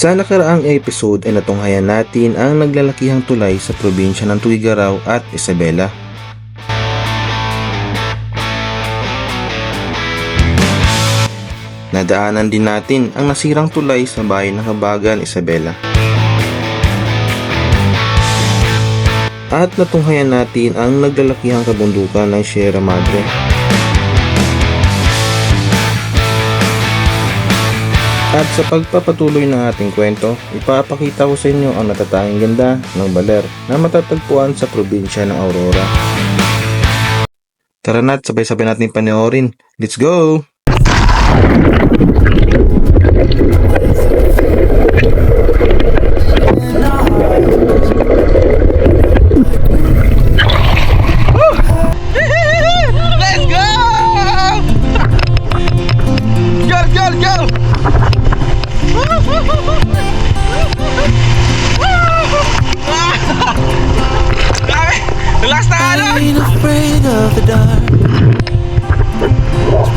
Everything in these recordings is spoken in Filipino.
Sa nakaraang episode ay natunghayan natin ang naglalakihang tulay sa probinsya ng Tuguegarao at Isabela. Nadaanan din natin ang nasirang tulay sa bayan ng Habagan, Isabela. At natunghayan natin ang naglalakihang kabundukan ng Sierra Madre. At sa pagpapatuloy ng ating kwento, ipapakita ko sa inyo ang natatanging ganda ng Baler na matatagpuan sa probinsya ng Aurora. Tara na't sabay-sabay natin panoorin. Let's go! Let's go! Go! Last na ano? Ain't afraid of the dark.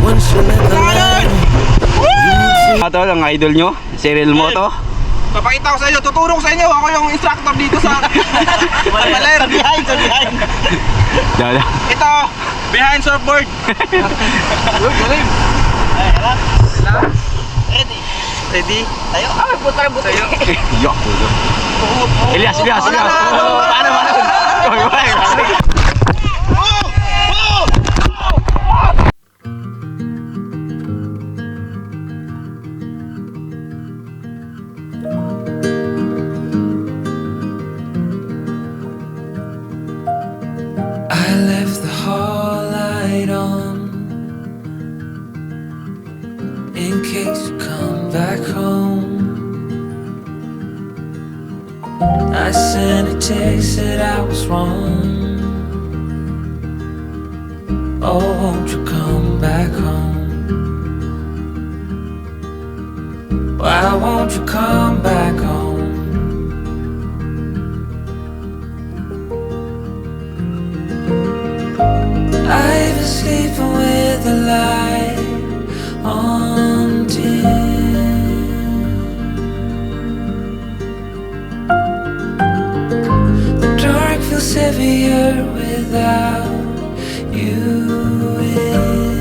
Once you let the light in. Ito ang idol nyo, Cyril mo to. Papakita ko sa inyo, tutulong sa inyo. Ako yung instructor dito sa Baler. Sa behind. Ito, behind surfboard. Galing. Ready? Tayo? Puta rin buti. Yok. Elias. Paano? I left the hall light on in case you come back home. I sent a text that I was wrong. Oh, won't you come back home? Why won't you come back home? I've been sleeping with the light on dim. The dark feels heavier without you in.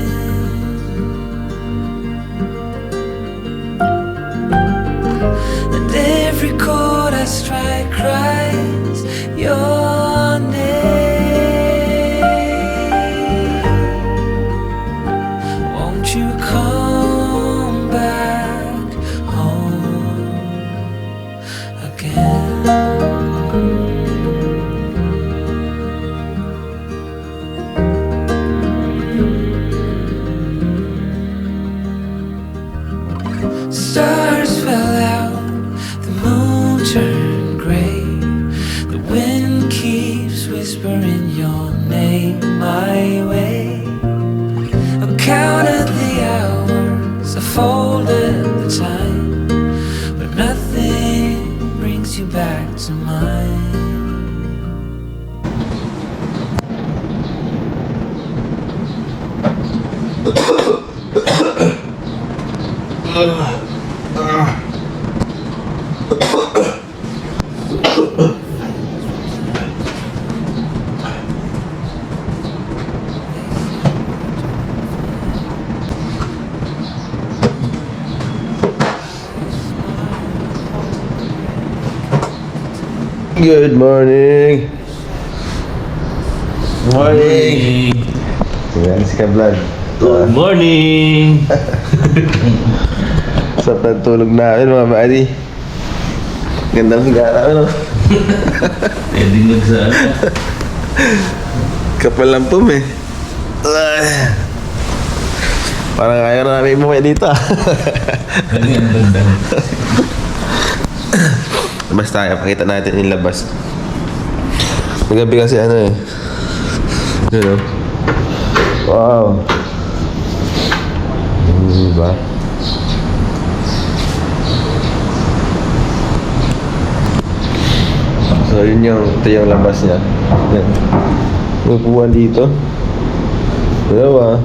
And every chord I strike cries your name. Won't you come back home again? Stars fell out, the moon turned gray. The wind keeps whispering your name my way. I counted the hours, I folded the time, but nothing brings you back to mine. Good morning! Morning! Yan si Kablan. Good morning! Sa pagtulog namin mga buddy. Ganda ng higa namin, no? Pwede magsaan. Kapal lang pum eh. Parang kaya na namin umuwi dito ah. Ano yan, bandang? Labas tayo, pakita natin yung labas. Magabi kasi ano eh. Yun, oh. Wow. Diba? So yun ito yung labas niya. Yan. Upuan dito. Dalawa.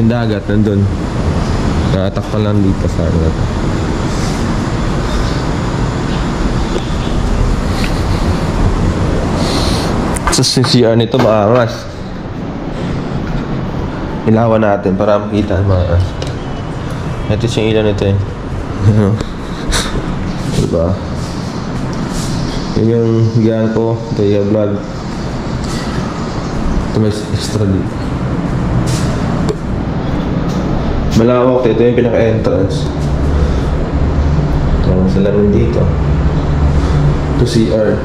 yung dagat nandun. Nakatakpan lang dito sa ano. Sa CR nito maangas. Ilawan natin para makita mga. Ito yung ilaw nito eh. Diba? Yun yung higaan ko. Ito yung vlog. Ito may extra dito. Malawak. Ito yung pinaka-entrance. Ang salamin dito. Ito CR.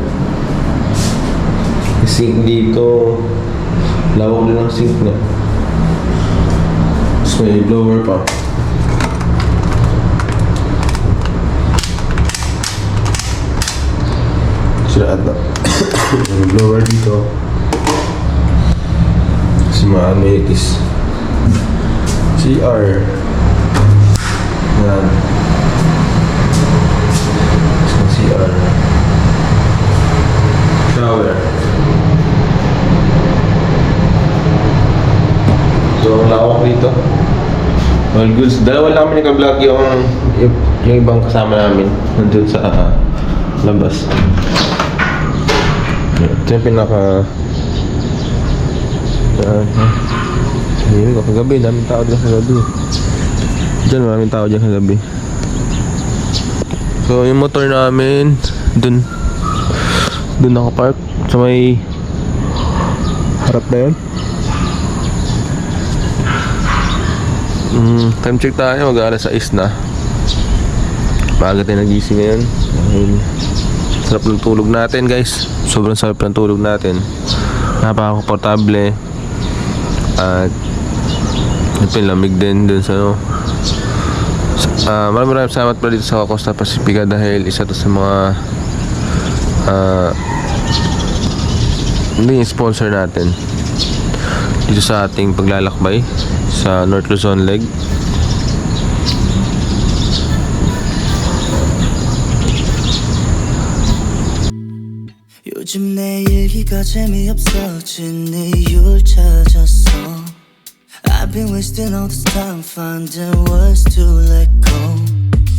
Yung sink dito. Lawak din ang sink niya. Tapos may blower pa. Lahat na. May blower dito. Kasi mga amenities. CR. Yan. CR. Shower. So, ang lawak dito. All goods. Dalawa lang kami naka-vlog yung ibang kasama namin. Nandun sa labas. Ito yung pinaka ayun ko kagabi, daming tao dyan kagabi. Diyan maraming tao dyan kagabi. So yung motor namin dun nakapark sa may harap na yun. Time check tayo, mag-aalas 6 na. Maaga tayo nagising ngayon. Sarap ng tulog natin guys. Sobrang sarap ng tulog natin. Napaka-komportable. At ito lamig din dun sa ano. Maraming salamat pala dito sa Costa Pacifica dahil isa to sa mga hindi sponsor natin dito sa ating paglalakbay sa North Luzon Leg. 요즘 내 얘기가 재미없어진 이유를 찾았어. I've been wasting all this time finding words to let go.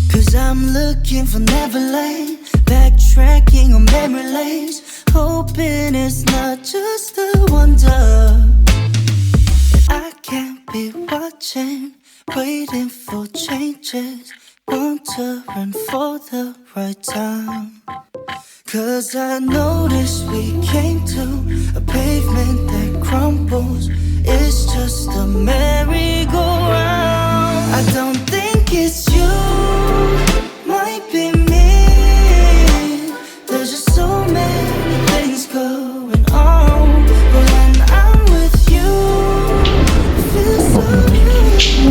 Cause I'm looking for Neverland, backtracking on memory lanes, hoping it's not just a wonder. I can't be watching, waiting for changes, wondering for the right time. Cause I noticed we came to a pavement that crumbles. It's just a merry-go-round. I don't think it's you, might be me. There's just so many things going on. But when I'm with you, it feels so beautiful.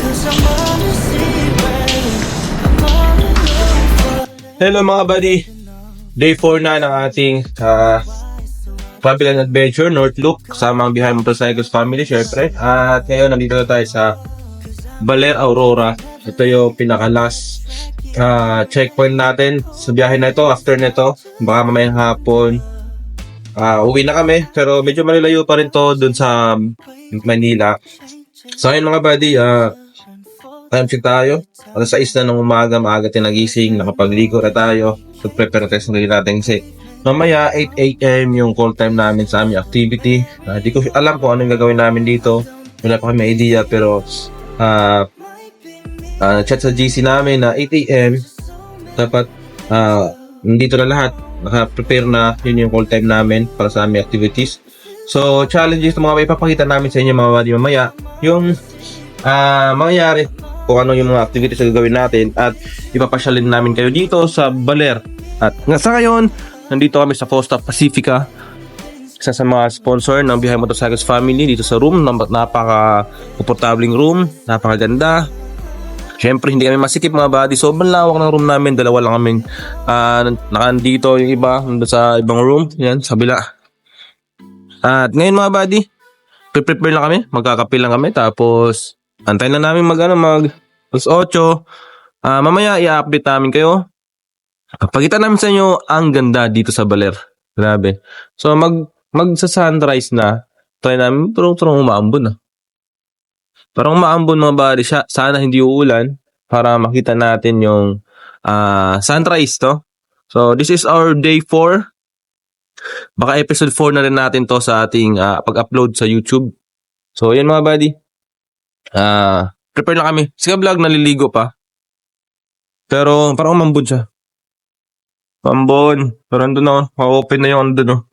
Cause I'm on a secret, I'm all alone for. Hello mga buddy. Day 4 na ng ating travel and adventure North Loop kasama ang Behind Motorcycles family syempre. At ngayon nandito na tayo sa Baler Aurora. Ito yung pinaka-last checkpoint natin sa biyahe na ito. After nito, baka mamayang hapon uwi na kami, pero medyo malalayo pa rin to dun sa Manila. So ayun mga buddy, time check tayo. Alas 6 na ng umaga, maaga tinagising, nakapagligo na tayo. Prepare test na natin kasi mamaya 8 AM yung call time namin sa aming activity. Di ko alam kung ano yung gagawin namin dito. Wala pa kami idea, pero chat sa GC namin na 8 AM dapat nandito na lahat. Naka-prepare na, yun yung call time namin para sa aming activities. So challenges na mga ipapakita namin sa inyo mga buddy mamaya. Yung mangyayari kung ano yung mga activities na gagawin natin at ipapasyalin namin kayo dito sa Baler. At nga sa ngayon, nandito kami sa Costa Pacifica, isa sa mga sponsor ng Behind Motorcycles family dito sa room. Napaka-komportabling room, napakaganda. Siyempre, hindi kami masikip mga buddy. Sobrang lawak ng room namin. Dalawa lang kami nakandito yung iba sa ibang room. Yan, sa bila. At ngayon mga buddy, prepare lang kami. Magkakape lang kami. Tapos antayin na namin mag alas 8. Mamaya i-update namin kayo. Pagkita namin sa inyo ang ganda dito sa Baler. Grabe. So magsa sunrise na. Try namin turong umaambon na. Parang maambon mga buddy siya. Sana hindi uulan para makita natin yung sunrise to. So this is our day 4. Baka episode 4 na rin natin to sa ating pag-upload sa YouTube. So yan mga buddy. Prepare lang kami. Sige vlog, naliligo pa. Pero parang umambon siya. Ambon. Pero andun na. Ma-open na yung andun. No?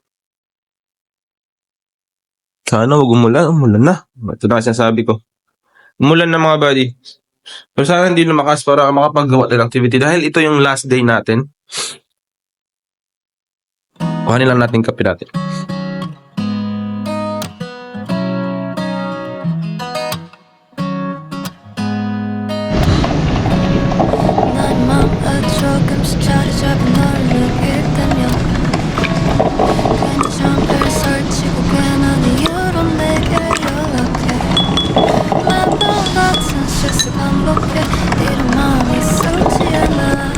Sana wag umulan. Umulan na. Ito na sinasabi ko. Umulan na mga buddy. Pero sana hindi lumakas para makapagawa ng activity. Dahil ito yung last day natin. Kuhanin lang natin kape natin. 난 맘을 조금씩 자리 잡은 널 느낄 때면 괜히 장벽을 설치고 괜한 이유로 내게 연락해 매번 같은 실수 반복해 이런 마음이 sul지 않아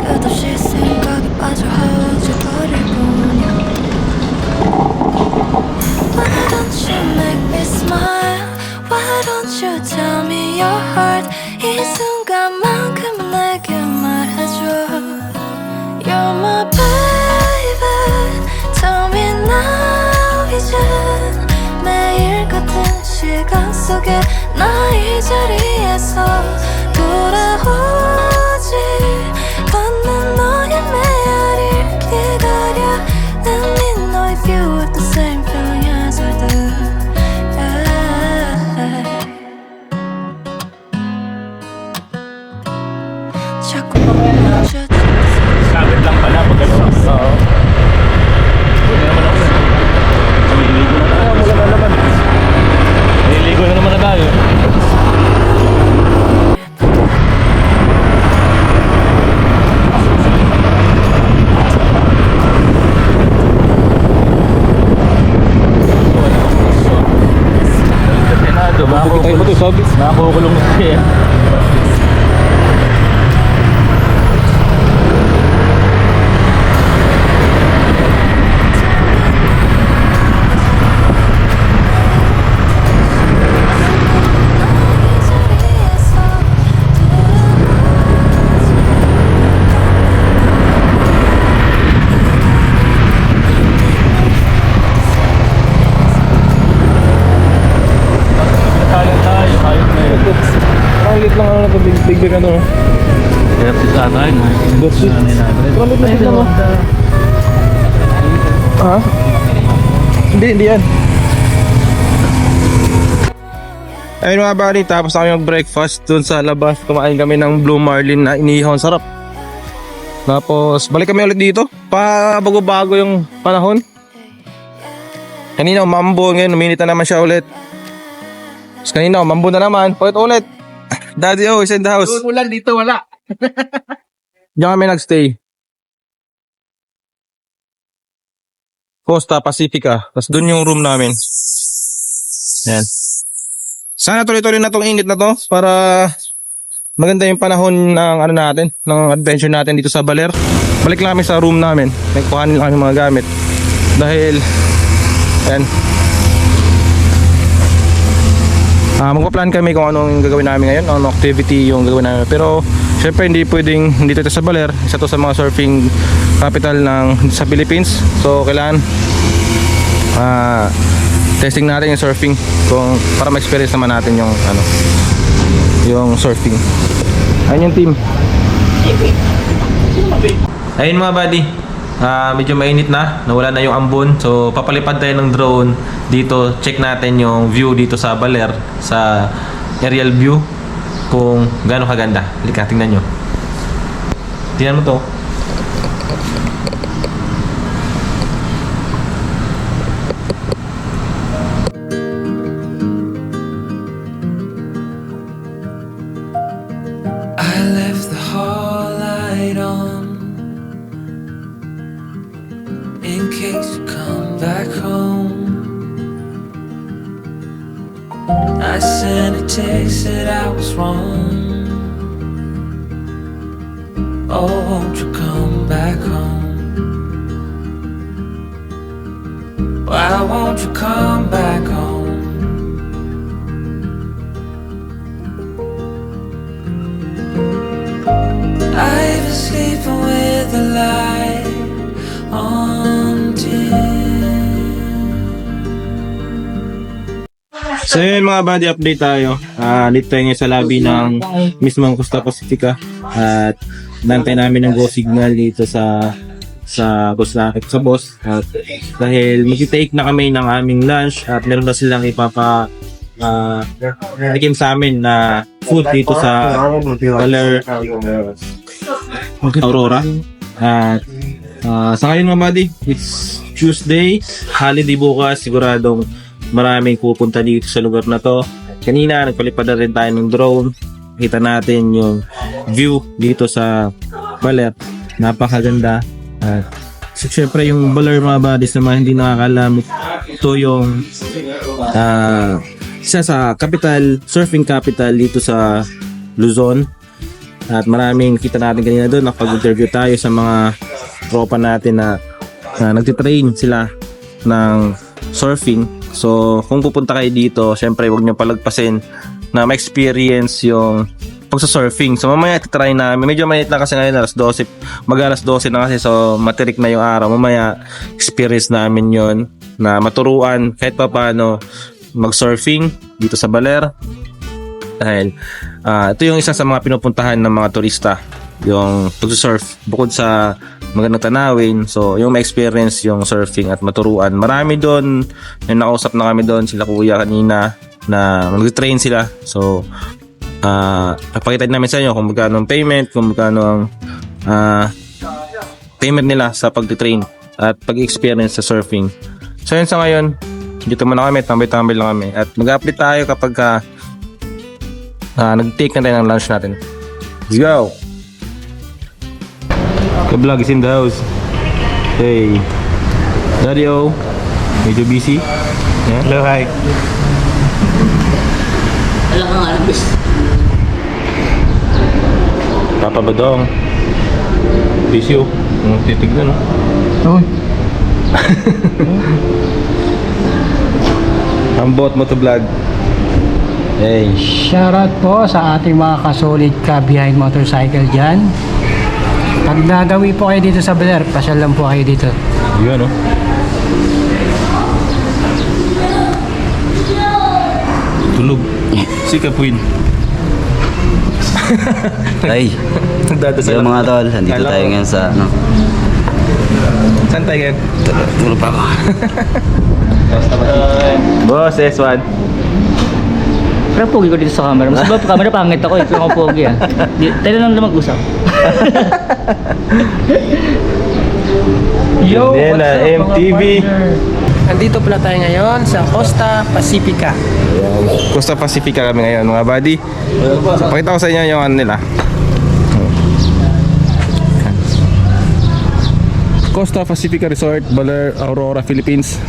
끝없이 생각에 빠져 하워져버릴 뿐이야 Why don't you make me smile Why don't you tell me your heart 이 순간만큼은 내게 말해줘 You're my baby Tell me now 이제 매일 같은 시간 속에 나 이 자리에서 돌아오지 않는 너의 메아리를 기다려 Let me know if you have the same feeling as I do 자꾸 멈춰 Kapit lang pala pag ano. Oo. Pwede naman ako. Maliligo na tayo. Wala na naman. Maliligo na naman na tayo. Nakakukulong na siya. Panglit lang ako na big ano. Kaya sa akin. Gossip. Panglit na sila mo. Ha? Hindi yan. Ayun mga buddy, tapos na kami mag-breakfast dun sa labas. Kumain kami ng Blue Marlin na inihaw, sarap. Tapos balik kami ulit dito. Bago-bago yung panahon. Kanina umambo, ngayon uminit na naman siya ulit. Tapos kanina umambo na naman, ulit. Daddy is in the house. Ulan dito, wala. Diyan kami nagstay. Costa Pacifica. Tapos dun yung room namin. Yan. Sana tuloy-tuloy na tong init na to para maganda yung panahon ng ano natin, ng adventure natin dito sa Baler. Balik lang kami sa room namin. Nagkuhanin lang kami mga gamit. Dahil yan. Magpa-plan kami kung anong gagawin namin ngayon, anong activity yung gagawin namin. Pero syempre hindi pwedeng dito ito sa Baler, isa to sa mga surfing capital ng sa Philippines. So kailangan testing natin yung surfing kung para ma-experience naman natin yung ano, yung surfing. Ayun yung team. Ayun mga buddy. Medyo mainit na, nawala na yung ambon. So papalipad tayo ng drone dito, check natin yung view dito sa Baler, sa aerial view kung gaano kaganda. Halika, tingnan nyo. Tingnan mo to. I left the hall light on in case you come back home. I sent a text that I was wrong. Oh, won't you come back home? Why won't you come back home? So yun mga buddy, update tayo. Dito tayo ngayon sa lobby ng mismong Costa Pacifica. At nantay namin ng go signal dito sa boss. At dahil mag-take na kami ng aming lunch at meron na silang naging sa amin na food dito sa Baler Aurora. At sa ngayon mga buddy, it's Tuesday, holiday bukas, siguradong maraming pupunta dito sa lugar na to. Kanina nagpalipad na rin tayo ng drone. Kita natin yung view dito sa Baler. Napakaganda. At syempre yung Baler mga buddies naman hindi nakakalam, ito yung isa sa capital, surfing capital dito sa Luzon. At maraming kita natin kanina doon, nakapag-interview tayo sa mga tropa natin na nagtitrain sila ng surfing. So kung pupunta kayo dito, syempre huwag nyo palagpasin na ma-experience yung pagsa-surfing. So mamaya titry namin, medyo mainit na kasi ngayon, alas 12 na kasi, so matirik na yung araw. Mamaya experience namin yon na maturuan kahit pa paano mag-surfing dito sa Baler. Dahil ito yung isa sa mga pinupuntahan ng mga turista, yung pag-surf. Bukod sa magandang tanawin, so yung ma-experience yung surfing at maturuan. Marami doon, yung nakausap na kami doon, sila kuya kanina, na mag-train sila. So papakita namin sa inyo kung magkano ang payment, kung magkano ang payment nila sa pag-train at pag-experience sa surfing. So yun, sa ngayon dito muna kami, tambay-tambay lang kami, at mag-update tayo kapag nag-take na tayo ng lunch natin. Let's go! Ka-vlog is in the house. Hey Daddy O, medyo busy. Yeah? Hello, hi. Wala kang alabis. Papa Badong. Busy oh. Titignan oh. Oo. Ang bot mo to vlog. Hey. Shoutout po sa ating mga kasolid ka behind motorcycle dyan. Pag nadawi po kayo dito sa Baler, pasyal lang po kayo dito. Yun oh. Tulog. Si Kapuin. Ay, Nagdadasal yung mga tol, nandito tayo ngayon sa, Saan tayo ngayon? tulog pa ako. Boss, S1. Pero pogi ko dito sa camera. Mas ba camera pangit ako, ito ako pogi ah. Tayo lang mag-usap. Yo, Then, what's up MTV. mga partner? Nandito pala tayo ngayon sa Costa Pacifica. Costa Pacifica kami ngayon mga buddy. So, pakita ko sa inyo yung ano nila. Costa Pacifica Resort, Baler, Aurora, Philippines.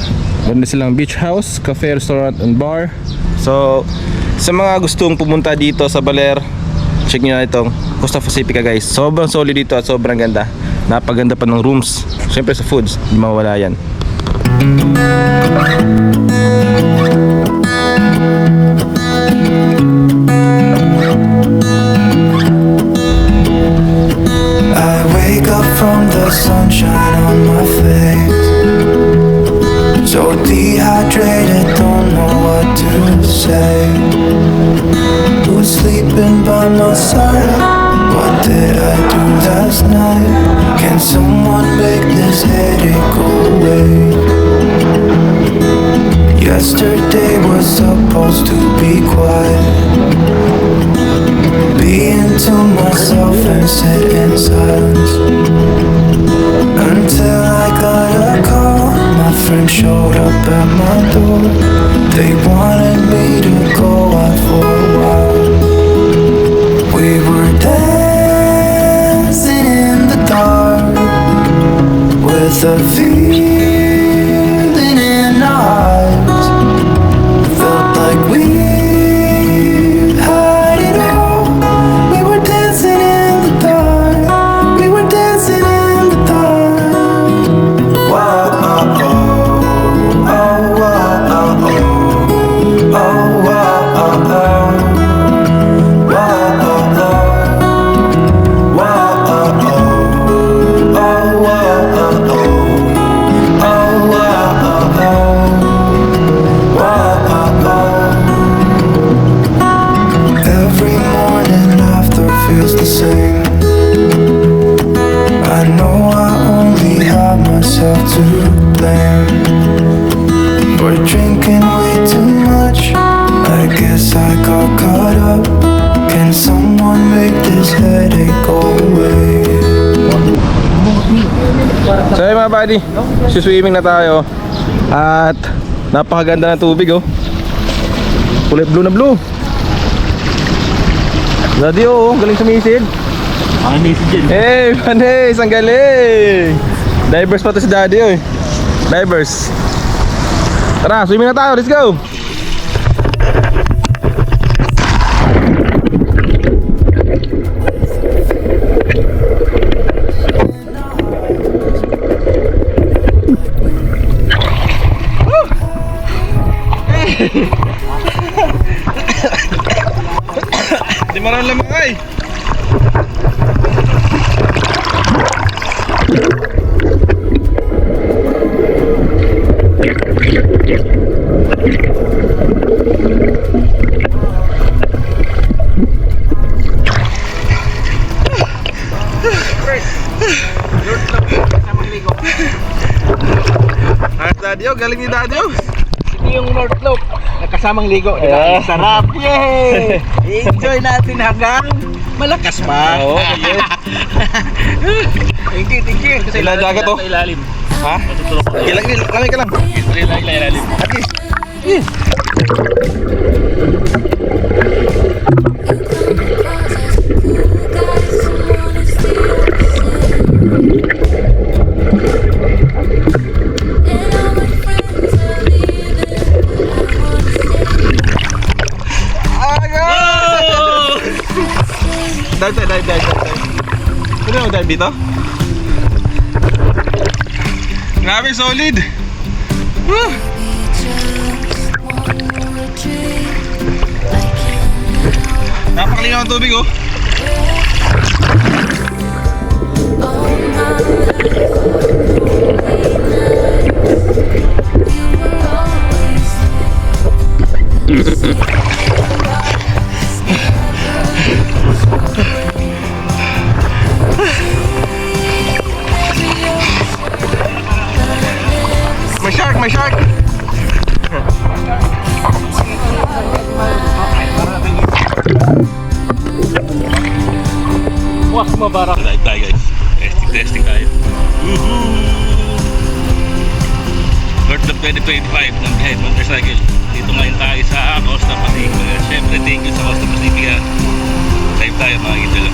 Meron silang beach house, cafe, restaurant, and bar. So, sa mga gustong pumunta dito sa Baler, check nyo na itong Costa Pacifica guys. Sobrang solid dito at sobrang ganda. Napaganda pa ng rooms. Siyempre sa foods, hindi mawala yan. I wake up from the sunshine on my face, so dehydrated, don't know what to say. Who's sleeping by my side? What did I do last night? Can someone make this headache go away? Yesterday was supposed to be quiet, being to myself and sit in silence, until I got a call. My friend showed up at my door. They wanted me to go out for a while. We were dancing in the dark with a feeling in our eyes. Felt like we had it all. We were dancing in the dark. We were dancing in the dark. Wow, oh, oh, oh, wow, oh, oh, oh, wow, oh, oh. Wow, oh, oh. Wow, oh, oh. Oh, wow, oh, oh. We're drinking way too much. I guess I got caught up. Can someone make this headache go away? So hey mga buddy, swimming na tayo. At napakaganda ng tubig oh. Kulay blue na blue. Daddy oh, galing sumisid. Ang nisi dyan. Hey, Vanes, ang galing. Divers pa to si Daddy oh. Divers. Tara, swimming na tayo, let's go. Di mo lang lamang ay. Daddy oh, galing ni Daddy oh. Ito yung North Slope, nakasamang ligo, di ba? Yeah. Sarap, yay! Enjoy natin hanggang malakas pa. Oo, okay. Thank you. Kasi Ilan dagat oh? Ilalim. Ha? Lamay ka lang. Ilalim. Dive. Pwede mo dive dito? Grabe, solid! Woo! Napakalinaw ang tubig oh. May shark! Bukas mabara. Dive tayo guys. Testing tayo. Birth of 2025 ng Behind Motorcycle. Dito ngayon tayo sa Costa Pacifica. Siyempre thank you sa Costa Pacifica. Dive tayo mga idol.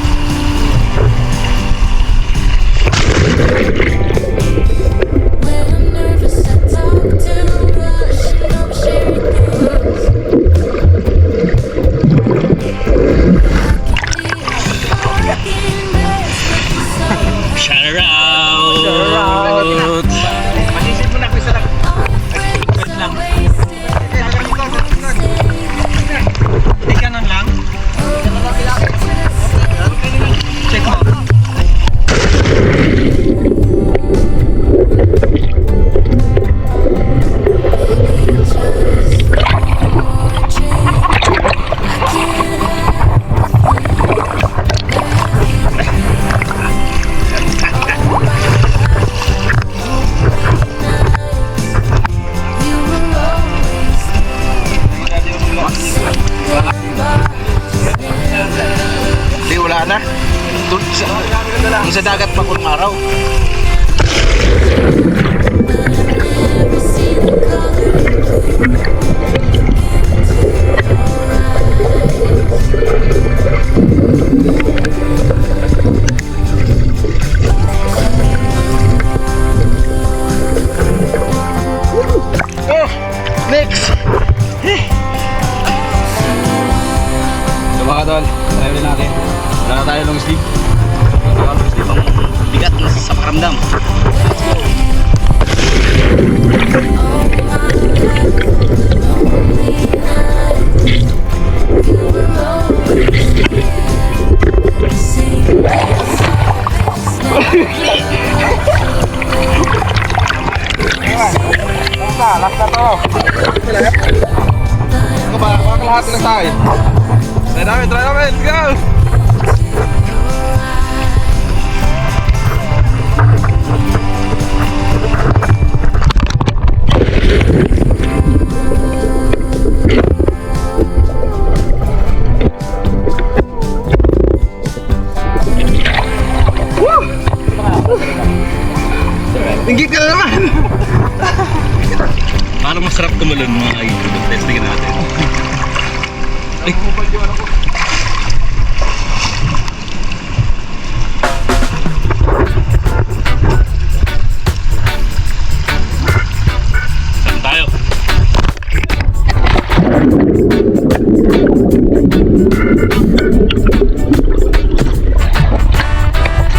When I'm nervous, I talk too much. I'm sharing Shout out! Manisip mo na ako isa lang. Hindi ka nang lang. Check mo. Hindi, wala na. Doon sa dagat pa kulong araw. Oh, next. Mga tol, tayo rin natin. Wala na tayo long sleeve. Ang bigat sa pakiramdam. Last na to. Ito ba? Mga kalahati lang tayo. Try namin, let's go! talon mga idol. Testing natin. Ay. Saan tayo?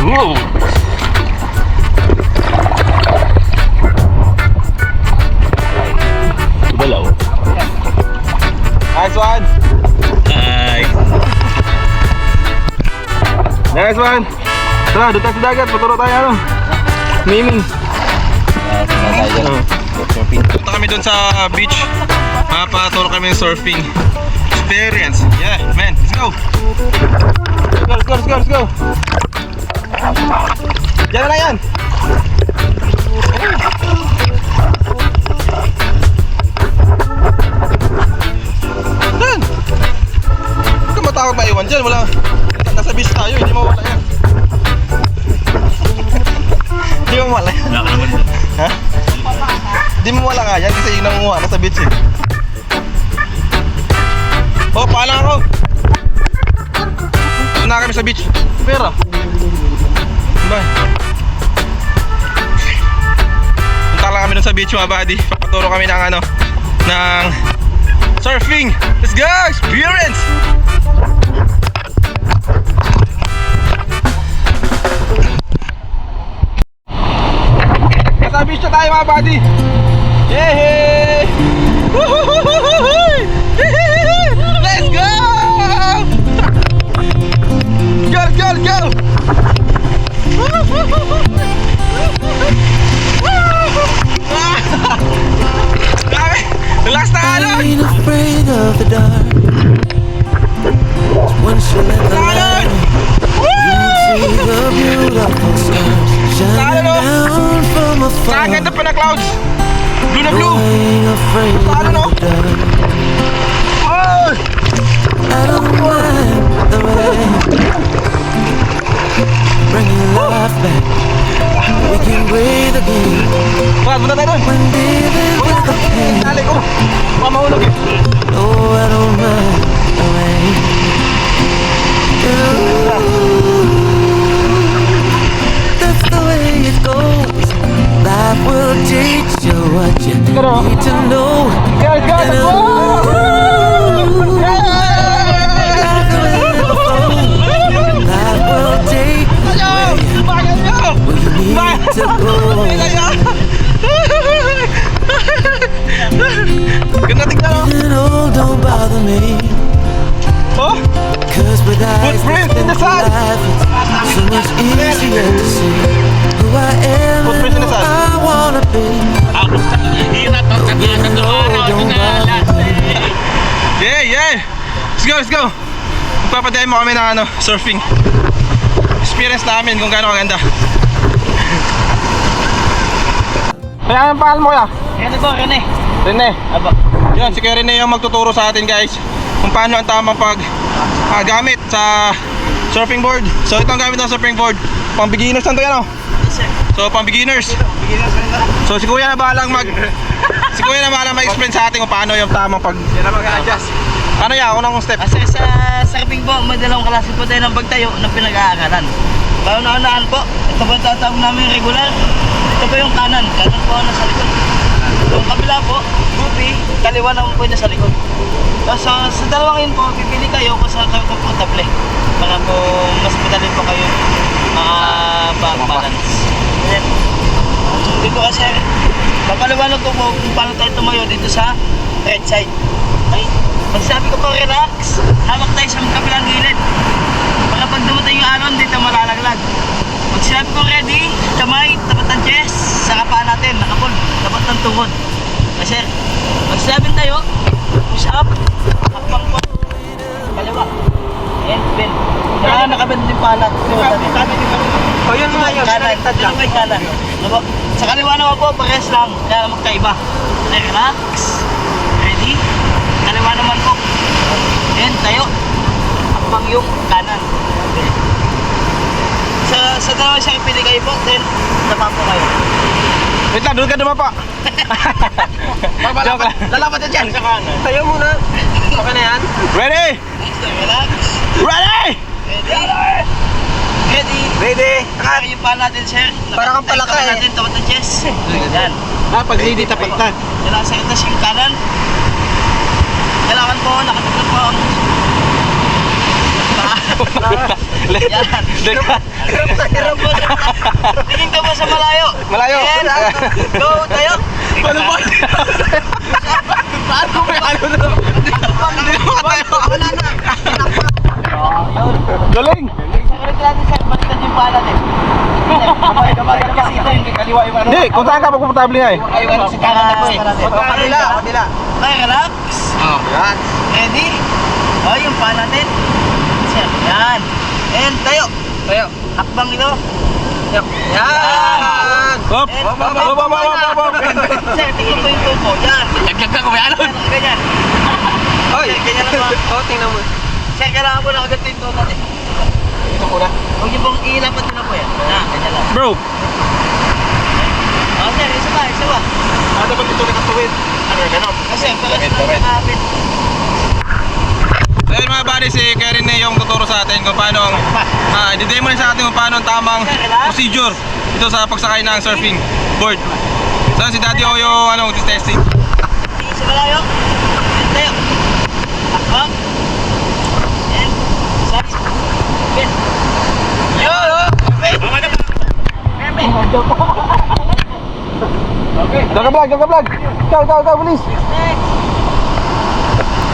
Wow! Balaw. Nice one! Hi! Nice one! Tara, doon tayo sa dagat. Paturo tayo ano? Swimming. Punta kami doon sa beach. Paturo kami ng surfing experience. Yeah, man. Let's go! Let's go, let's go, let's go! Diyan na lang yan! Yan! Huwag ka matawag maiwan dyan. Wala. Nasa beach tayo. Hindi mawala yan. Hindi mawala yan. Wala ka naman. Ha? Hindi mawala nga yan kasi yung nangunguha nasa beach eh. Oh, paalang ako! Doon na kami sa beach. Pera. Bye. Punta lang kami dun sa beach mga buddy. Papaturo kami ng ano, ng surfing. Let's go! Experience! Nasa beach na tayo mga buddy. Yehey! Woohoo! Let's go! Go, go, go! Last na ano? Ain't afraid of the dark. Once you let the light in, you see the beautiful stars shining down from afar. Saan ganda pa na clouds? Blue na blue. Ain't afraid Saan ano? of the dark. Oh! I don't mind the rain. Bringing life back. We can breathe again. Brad, muna tayo doon. When dealing with the pain. Dali ko. Baka mahulog eh. No, I don't mind the rain. That's the way it goes. Life will teach you what you need to know. Go, go, And go! life will take you where you need to go. Ganda tignan oh. And oh, don't bother me. Oh! Cause with eyes Footprint in the that sand. life, it's so much easier to see who I am Footprint in and the who sand. I wanna be. And oh, don't bother me. Yeah, yeah! Let's go, let's go! Magpapademo kami ng ano, surfing. Experience namin kung gaano kaganda. Kaya ang pangalan mo kaya? Ano po, Rene? Rene. Aba. Yun, si Kuya Rene yung magtuturo sa atin guys kung paano ang tamang gamit sa surfing board. So ito ang gamit ng surfing board. Pang beginners lang to yan oh. So pang beginners. So si Kuya na bahalang mag-explain sa atin kung paano yung tamang yan na mag-adjust. Ano yan? Unang step. Kasi sa surfing po, may dalawang klase po tayo ng pagtayo na pinag-aaralan. Pauna-unaan po, ito po yung tatawag namin regular. Ito po yung kanan po nasa likod. Yung kabila po, goofy, kaliwa naman po yung nasa likod. So, sa dalawang yun po, pipili kayo kung saan kayo komportable. Para po mas madali po kayo balance. Dito kasi, papaliwanag ko po kung paano tayo tumayo dito sa right side. Okay? Pag sabi ko po relax, hawak tayo sa kabilang gilid. Para pag dumating yung alon, dito malalaglag. Pag sabi ko ready, kamay, tapat ng chest, sa kapaan natin, nakapon, tapat ng tuhod. Kasi, pag sabi tayo, push up, hakbang po, kaliwa, and bend. Kaya nakabend din palat. O yun mga yun, Kanan, dito kay kanan. Diba? Sa kaliwa naman po, parehas lang, kaya magkaiba. Relax, ready, kaliwa naman po. And tayo, hakbang yung kanan. Sa dalawang siya pili kayo po, then tapa po kayo. Wait lang, doon ka dumapa. Joke lang. Lalapat na dyan. Tayo muna. Okay na yan? Ready? Relax. Ready? Ready. Ready. Kaya yung paa natin, sir. Para kang palaka eh. natin, tapat ng chest. Yan. Pag ready, tapat na. Kailangan sa itas yung kanan. Kailangan po, nakatulog po ang... Yan. Hirap po. Tingin ka po sa malayo. Malayo. Yan. Go, tayo. Paano ba? Paano na? Wala na. Galing! Balik natin, sir. Balik natin yung paa natin. Kamay kasi ito yung kaliwa yung ano. Hindi, kung saan ka komportable nga eh. Ayun, si kanan na po eh. Kabila. Okay, relax. Yan. Ready? Oh, yung paa natin. Sir, yan. And tayo. Tayo. Hakbang ito. Yan. Hop! And Hop! Hop! Hop! Hop! Sir, tingnan mo yung tubo. Yan. Laglag ka kumaya nun. Ganyan. Oy. Ganyan lang ba? Oh, tingnan mo. Sir, kailangan mo lang agad yung tubo natin. Ito ko na. Huwag niyo pong iilapan nyo na po yan. Ganyan lang. Bro! Oh, sir, isa pa, isa pa. Ano ba dito nakatuwid? Ano ganon? Kasi, nakapit. Ayun mga buddy, si Karen na yung tuturo sa atin kung paano i-demo sa atin kung paano ang tamang procedure dito sa pagsakay ng surfing board. So si Daddy O yung testing. Tingin sa malayo. And tayo. Hakbang. And side. Bend. Yun! Bend. Jaga vlog! Ciao, bilis!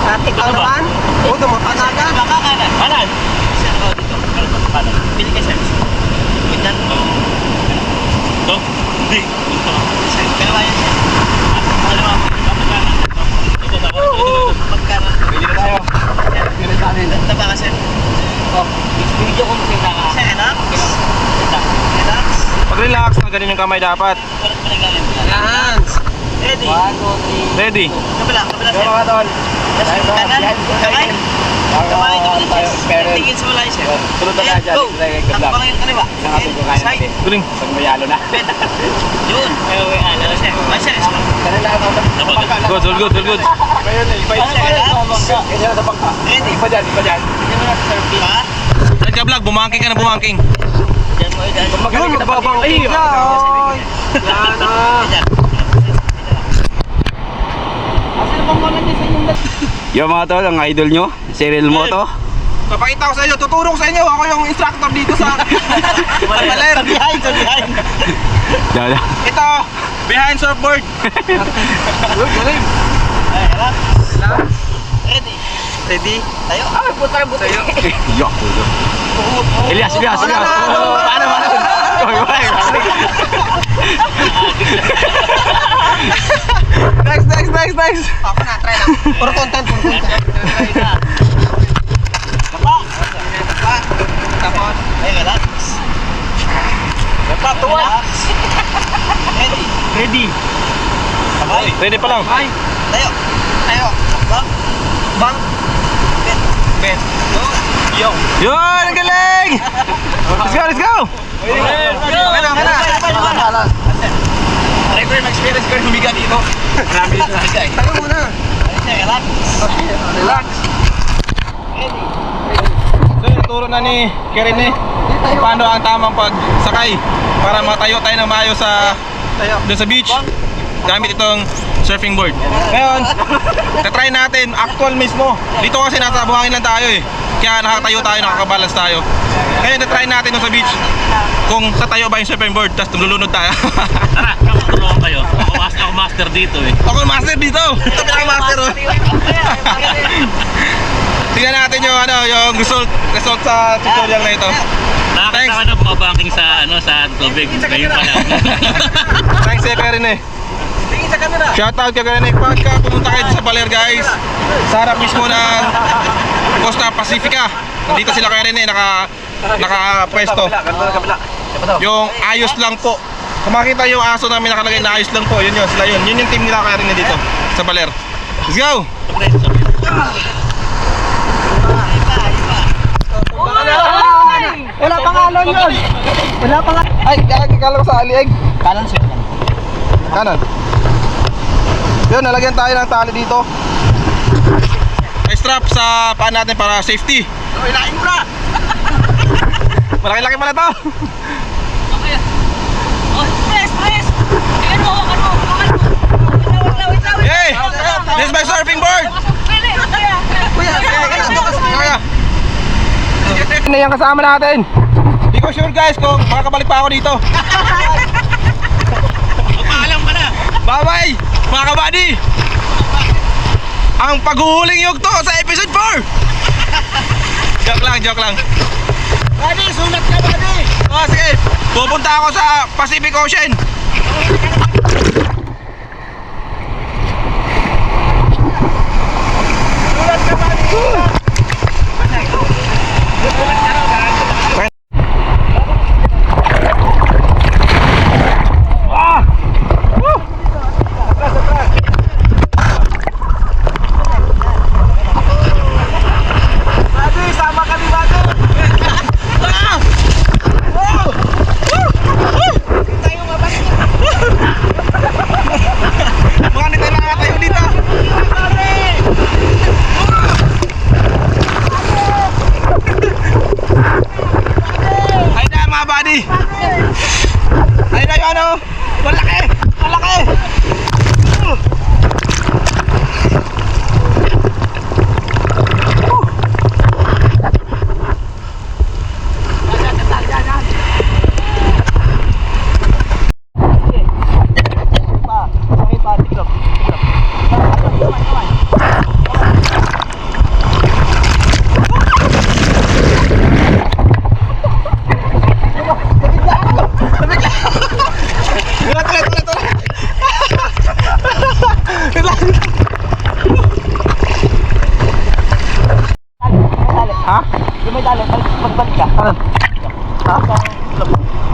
Atik lang naman. Oo, dumapan na ka. Baka kanan. Kanan. Sir, oh, dito. Kanan. Pili ka, sir. Ganyan. Ito? Hindi. Sir, kalawa yan, sir. Kalawa. Pagkanan. Pili na tayo. Pili na tayo. Taba ka, sir. Oh, video ko makita ka. Sir, relax. Relax. Pag relax, na ganun yung kamay dapat. Walang pinagaling. Hands. Ready? 1, 2, 3. Ready? Kabila, sir. Kanan. Kamay. Kamay, tingin sa malayo, sir. Sunod na And dyan. go. Takpan yung kaliwa. And side. Galing. Pag mayalo na. Bend. Yun. Ano, sir? Ay, sir. Kanila ako. All good. Ngayon, iba yun. Ganyan na bangka. Ready? Iba dyan. Ha? Saan ka vlog? Bumangking ka na bumangking. Diyan mo, diyan. Yun, magbabangki ka. Yan Diyan. Yo mga tol, ang idol nyo, Cyril mo to. Papakita ko sa inyo, tuturo ko sa inyo. Ako yung instructor dito sa Baler. Behind. Dala. Ito, behind surfboard. Galing. Ay, relax. Ready? Ready? Tayo. Ay, puta na buti. Yo. Elias. Paano? Next. Ako na, try lang. Puro content. Tapos. Ay, relax. Relax. Ready? Ready. Kamay. Ready pa lang. Tayo. Bang. Bend. Go. Yo. Yun, ang galing! Let's go! Try ko yung experience ko yung humiga dito. Marami dito na siya eh. Tayo muna. Relax. Relax. Ready? So, ituro na ni Karen paano ang tamang pagsakay para matayo tayo ng maayos sa doon sa beach gamit itong surfing board. Ngayon, tatry natin actual mismo. Dito kasi nasa buhangin lang tayo eh. Kaya nakatayo tayo, nakakabalance tayo. Ngayon, tatry natin doon sa beach kung sa tayo ba yung surfing board, tapos lumulunod tayo. Tara, tulungan kayo. Ako master dito eh. Ako yung master dito. Ito pinaka-master oh. Tingnan natin yung result sa tutorial na ito. Nakakita ka na bumabangking sa tubig. Ngayon pa lang. Thanks kay Karen Tingin sa camera. Shoutout kay Karen Pagka pumunta kayo sa Baler guys. Sa harap mismo ng Costa Pacifica. Nandito sila Karen naka-pwesto. Kabila. Yung ayos lang po. Kung makita yung aso namin nakalagay na ayos lang po, yun sila yun. Yun yung team nila Karen dito sa Baler. Let's go! Wala pang alon yun. Ay, kala ko sa alieg. Kanan, sir. Kanan. Yun, nalagyan tayo ng tali dito. May strap sa paa natin para safety. Hilain mo na! Malaki-laki pala to. Oh, press! Ano? Hey! This is my surfing board! Kaya! Ano yung kasama natin? Hindi ko sure guys kung makakabalik pa ako dito. Magpaalam ka na! Bye-bye! Mga kabady! Ang paghuhuling yugto sa episode 4! Joke lang. Buddy, sulat ka, buddy! Oh, sige. Pupunta ako sa Pacific Ocean. Sulat ka, buddy! Buddy, sama kami, buddy! Mga nito yung nakatayo dito. Ay na mga buddy. Ay na yung ano. Malaki.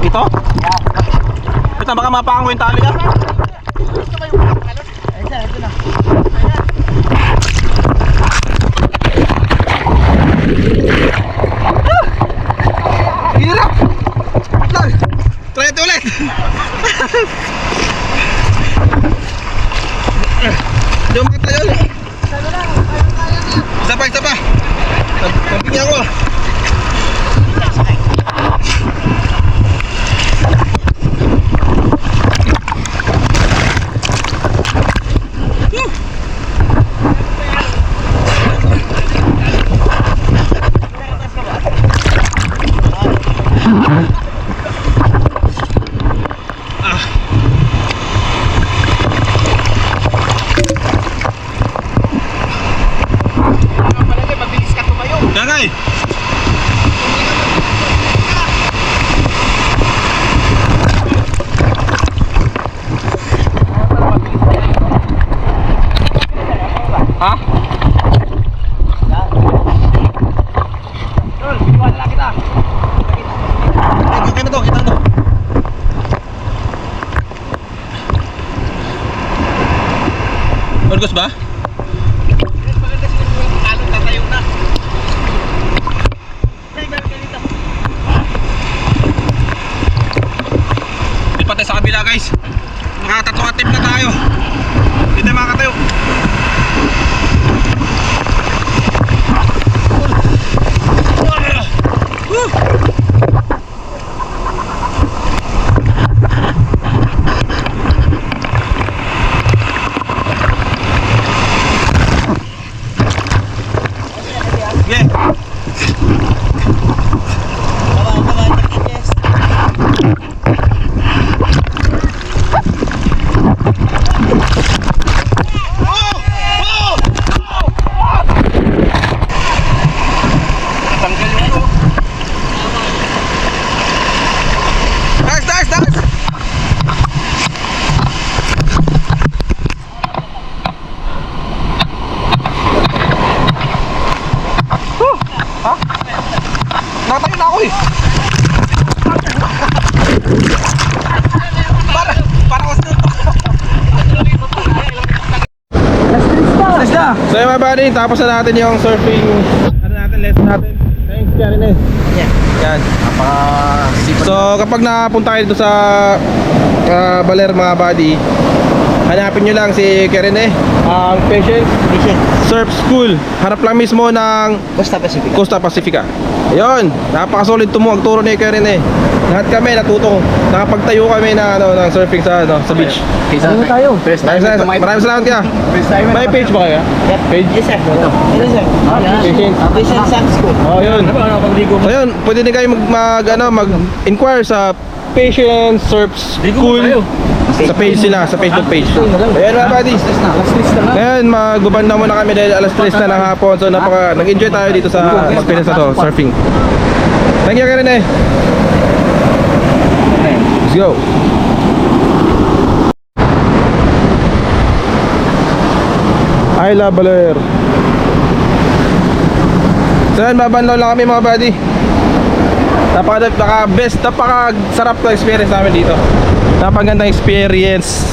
Ito? Ito, baka mapakan ko yung tali ka. Hirap! Try ito ulit! Hindi mo makatayo. Isa pa. Pabigyan ko. Dangay! Ha? Kita na to. Burgos ba? Lipat tayo sa kabila guys. Nakatatlong attempt na tayo. Hindi tayo makakatayo. Nakatayo na ako eh. Para ko sa Let's go! So yung mga buddy, tapos na natin yung surfing lesson natin. Thanks, Karen. Yan. So kapag napunta kayo dito sa Baler mga buddy, hanapin nyo lang si Kerene, ang Patience Surf School. Harap lang mismo ng Costa Pacific. Costa Pacifica. Ayun, napakasolid turo ni Kerene. Lahat kami natutong, nakapagtayo kami na ng surfing sa beach. Ano tayo? Maraming salamat kaya. May page ba kaya? Page? Yes, sir. Ito. Yes, sir. Patience. Patience Surf School. Oh, yun. So yun, pwede din kayo mag-inquire sa Patience Surf School sa page sila, sa Facebook page. Ayan mga buddies. Ngayon, magbabanda muna kami dahil alas 3 na ng hapon. So nag-enjoy tayo dito sa experience na to, surfing. Thank you, Karen. Let's go. I love Baler. So yan, mabanlaw lang kami mga buddy. Napaka-sarap na experience namin dito. Napakagandang experience.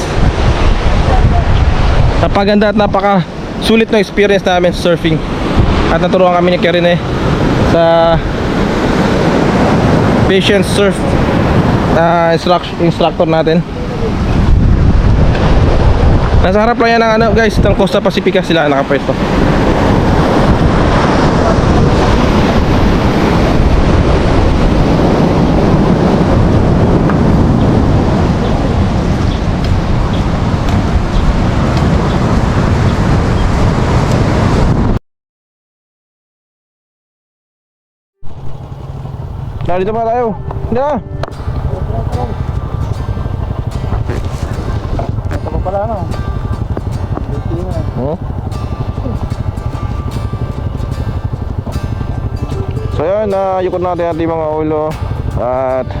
Napakaganda at napaka-sulit na experience namin sa surfing. At naturuan kami ni Kerine sa Patience Surf instructor natin. Nasa harap lang yan ng guys, ng Costa Pacifica sila nakapwesto. Dito ba tayo? Hindi na. Ito pa pala ano? So yan, yukot natin ating mga ulo. At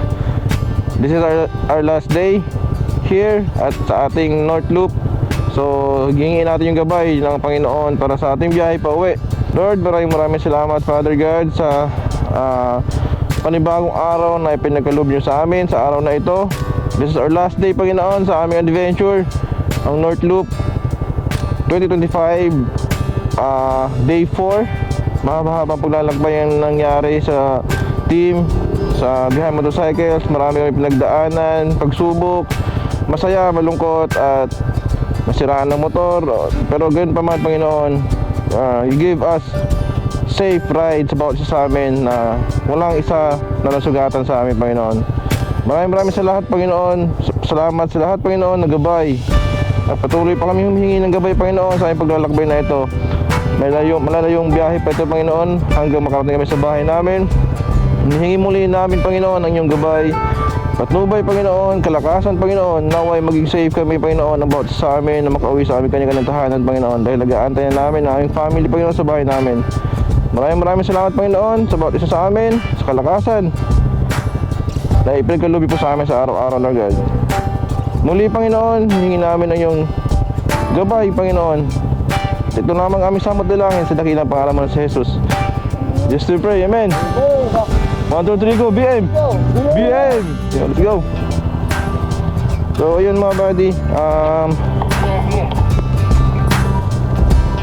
this is our last day here at sa ating North Loop. So hingin natin yung gabay ng Panginoon para sa ating biyahe pa uwi. Lord, maraming salamat Father God sa panibagong araw na ipinagkaloob nyo sa amin sa araw na ito. This is our last day, Panginoon, sa aming adventure, ang North Loop 2025 Day 4. Mahaba-habang paglalakbay ang nangyari sa team, sa Behind Motorcycles. Marami kami pinagdaanan, pagsubok, masaya, malungkot at masiraan ng motor. Pero ganoon pa man, Panginoon, you gave us safe rides about sa amin na walang isa na nasugatan sa amin, Panginoon. Maraming sa lahat, Panginoon. Salamat sa lahat, Panginoon, na gabay. At patuloy pa kami humihingi ng gabay, Panginoon, sa aming paglalakbay na ito. Malalayong biyahe pa ito, Panginoon, hanggang makarating kami sa bahay namin. Hinihingi muli namin, Panginoon, ang iyong gabay, patnubay, Panginoon, kalakasan, Panginoon. Naway maging safe kami, Panginoon, about sa amin na makauwi sa aming kanyang tahanan, Panginoon, dahil nag-aantay na namin ang aming family, Panginoon, sa bahay namin. Maraming salamat, Panginoon, sa bawat isa sa amin, sa kalakasan na ipinagkalubi po sa amin sa araw-araw na God. Muli, Panginoon, hingin namin ang iyong gabay, Panginoon. Ito namang aming samot dalangin sa dakilang pangalan mo na si Jesus. Just to pray, amen. 1, 2, 3, go, BM! BM! Yeah, let's go. So, ayun mga buddy,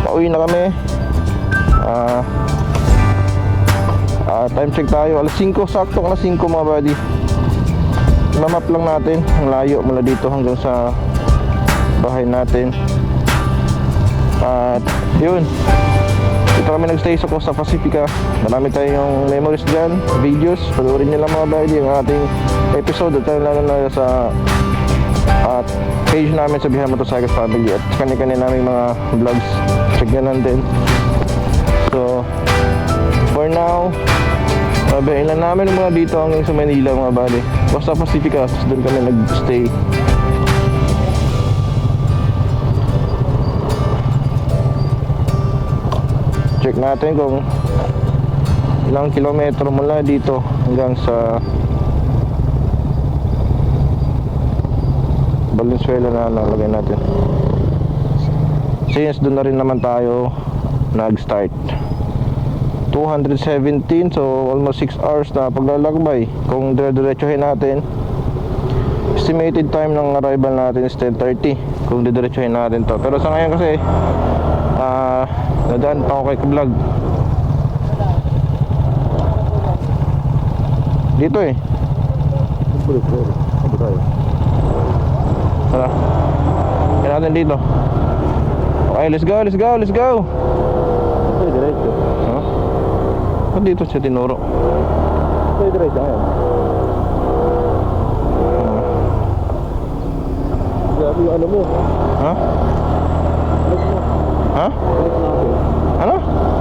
pauwi na kami. Time check tayo, alas 5, sakto alas 5 mga buddy. Mamap lang natin ang layo mula dito hanggang sa bahay natin. At yun, dito kami nagstay sa Costa Pacifica. Marami tayong memories dyan, videos. Panoorin nyo lang mga buddy ang ating episode at lalo na sa page namin sa Behind Motorcycles Family at kanya-kanya namin mga vlogs. Check nyo lang din. So for now, babayin lang namin mga dito hanggang sa Manila mga buddy. Costa Pacifica, doon kami nag-stay. Check natin kung ilang kilometro mula dito hanggang sa Valenzuela na nalagay natin. Since doon na rin naman tayo nag-start. 217, so almost 6 hours na paglalakbay. Kung dire-diretsuhin natin, estimated time ng arrival natin is 10:30 kung didiretsuhin natin to. Pero sa ngayon kasi nadaan pa ako kay Vlog dito eh. Tara. Kaya natin dito. Okay, let's go, let's go, let's go. Ay, diretso. Huh? Ba't dito siya tinuro? Ay, diretso ngayon. Grabe yung ano mo. Ha? Ha? Ano?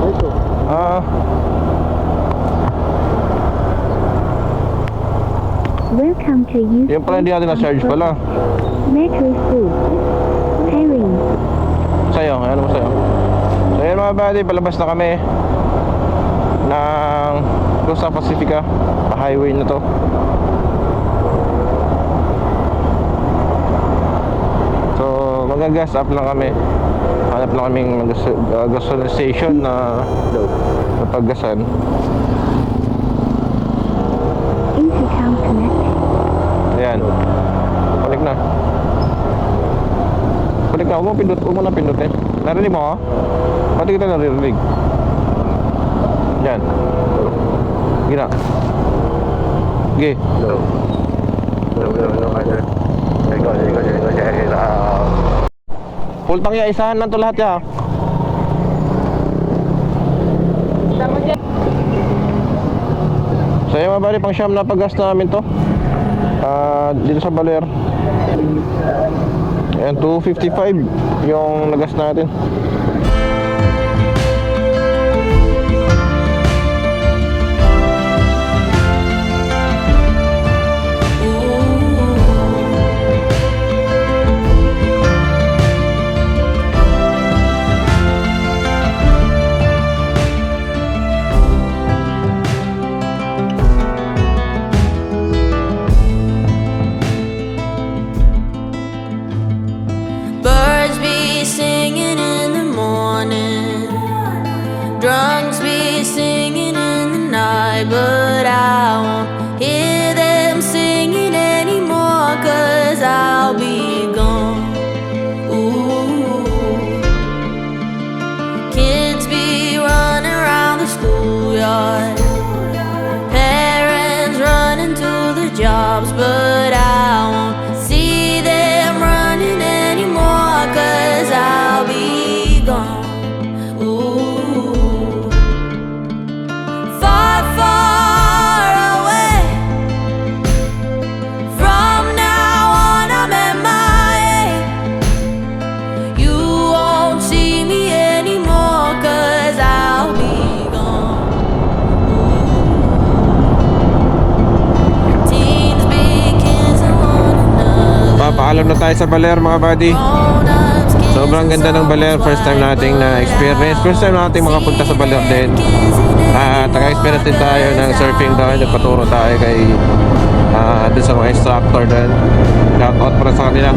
Ito. Welcome to you. Yung pala hindi natin na-charge pala. Metro Food. Pairing. Sa'yo, ano mo sa'yo? So yun mga buddy, palabas na kami ng Costa Pacifica, highway na to. So mag-gas up lang kami. Hanap lang kaming gasoline station na napaggasan. Intercom connected. Ayan. Balik na. Balik na, huwag mo na pindutin. Narinig mo ako? Pati kita naririnig. Yan. Gina. Sige. Full tank ya, isahan lang to lahat ya. So yung mga bali, pang siyam na paggas namin to. Dito sa Baler. Ayan, 255 yung nagas natin. Birds be singing in the morning, drums be singing in the night, but I won't hear them singing anymore, 'cause I'll be gone. Ooh. Kids be running around the schoolyard, parents running to their jobs, but I won't see them running anymore, 'cause I'll be gone. Ooh. Far, far away. From now on I'm MIA. You won't see me anymore, 'cause I'll be gone. Teens be kissing one another. Papaalam na tayo sa Baler mga buddy. Sobrang ganda ng Baler. First time nating na-experience. First time nating makapunta sa Baler din. Taka-experience din tayo ng surfing doon. Nagpaturo tayo kay dun sa mga instructor doon. Shout out para sa kanila.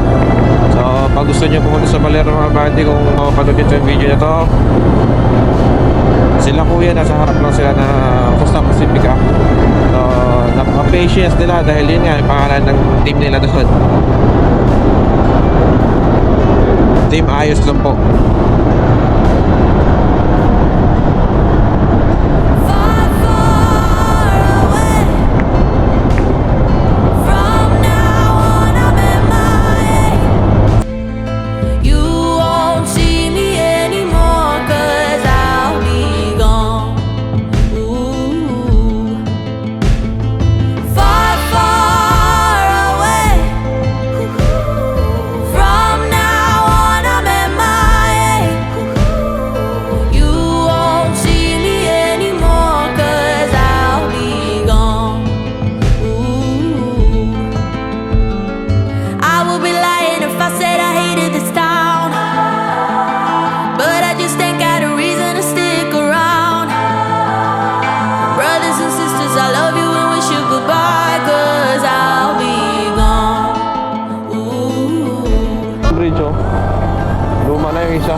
So pag gusto nyo pumunta sa Baler mga buddy, kung mapanood nyo yung video na to, sila kuya, nasa harap lang sila na Costa Pacifica. So napaka-patience nila dahil yun nga yung pangalan ng team nila doon. Team Ayos lang po. Far, far away. From now on I'm MIA. You won't see me anymore, 'cause I'll be gone. Ooh. Far, far away. From now on I'm MIA. You won't see me anymore, 'cause I'll be gone. Ooh. I would be lying if I said I hated this town, but I just ain't got a reason to stick around. Brothers and sisters, I love you and wish you goodbye, 'cause I'll be gone. Ooh. Bridge oh. Luma na yung isa.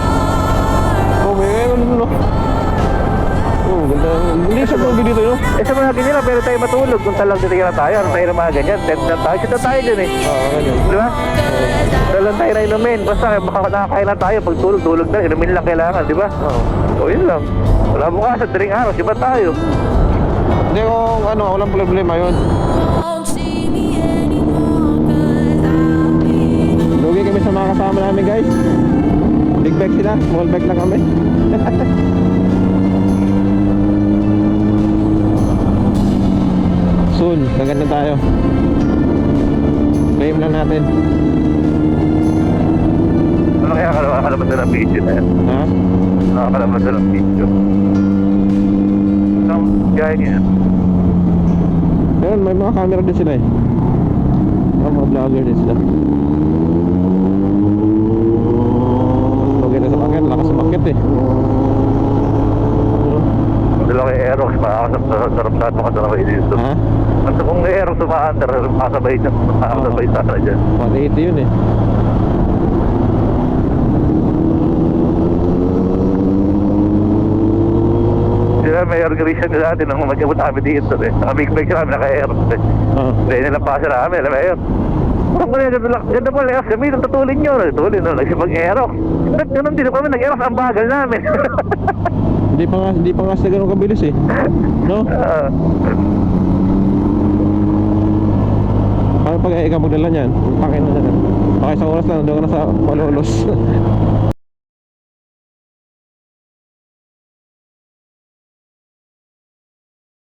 Oh, may ano. Oh, ganda. Hindi siya pag dito no? Sa mga ganyan pero tayo matulog. Kung talang titigil na tayo, ano tayo ng mga ganyan? Tent na tayo. Sito tayo dun eh. Ganyan. Di ba? Dalan tayo na inumin. Basta baka nakakain na tayo. Pag tulog na, inumin lang kailangan, di ba? O yun lang. Wala bukas sa daring araw, siba tayo. Hindi kung ano, walang problema yun. Won't see me anymore, 'cause I'll be gone. mga kasama namin guys. Big bike sila, small bike lang kami. Soon, gaganda tayo. Claim lang natin. Ano kaya nakakalaman na ng video na yan? Ha? Nakakalaman na ng video. Ang gaya niya. Meron, may mga camera din sila eh. Mga vlogger din sila. Maganda sa bakit, lakas sa bakit eh. Dala kay Aerox, makakasarap lahat mga kasarap dito. Ha? Basta kung may Aerox sumaandar, makakasabay sana dyan. 180 yun eh. Sila may organization nila natin nung mag-abot kami dito eh. Big bike namin naka-Aerox eh. Oo. Dahil nilang pasa namin, alam mo yun. Parang ko na ganda po, Leos, kami nang tutulin nyo. Tutulin no, nagsipag-Aerox. Ganun din kami, nag-Aerox ang bagal namin. Hindi pa nga sila ganun kabilis eh. No? Paano pag ikaw magdala niyan? Pakin na dyan. Baka isang oras lang, doon ka na sa Malolos.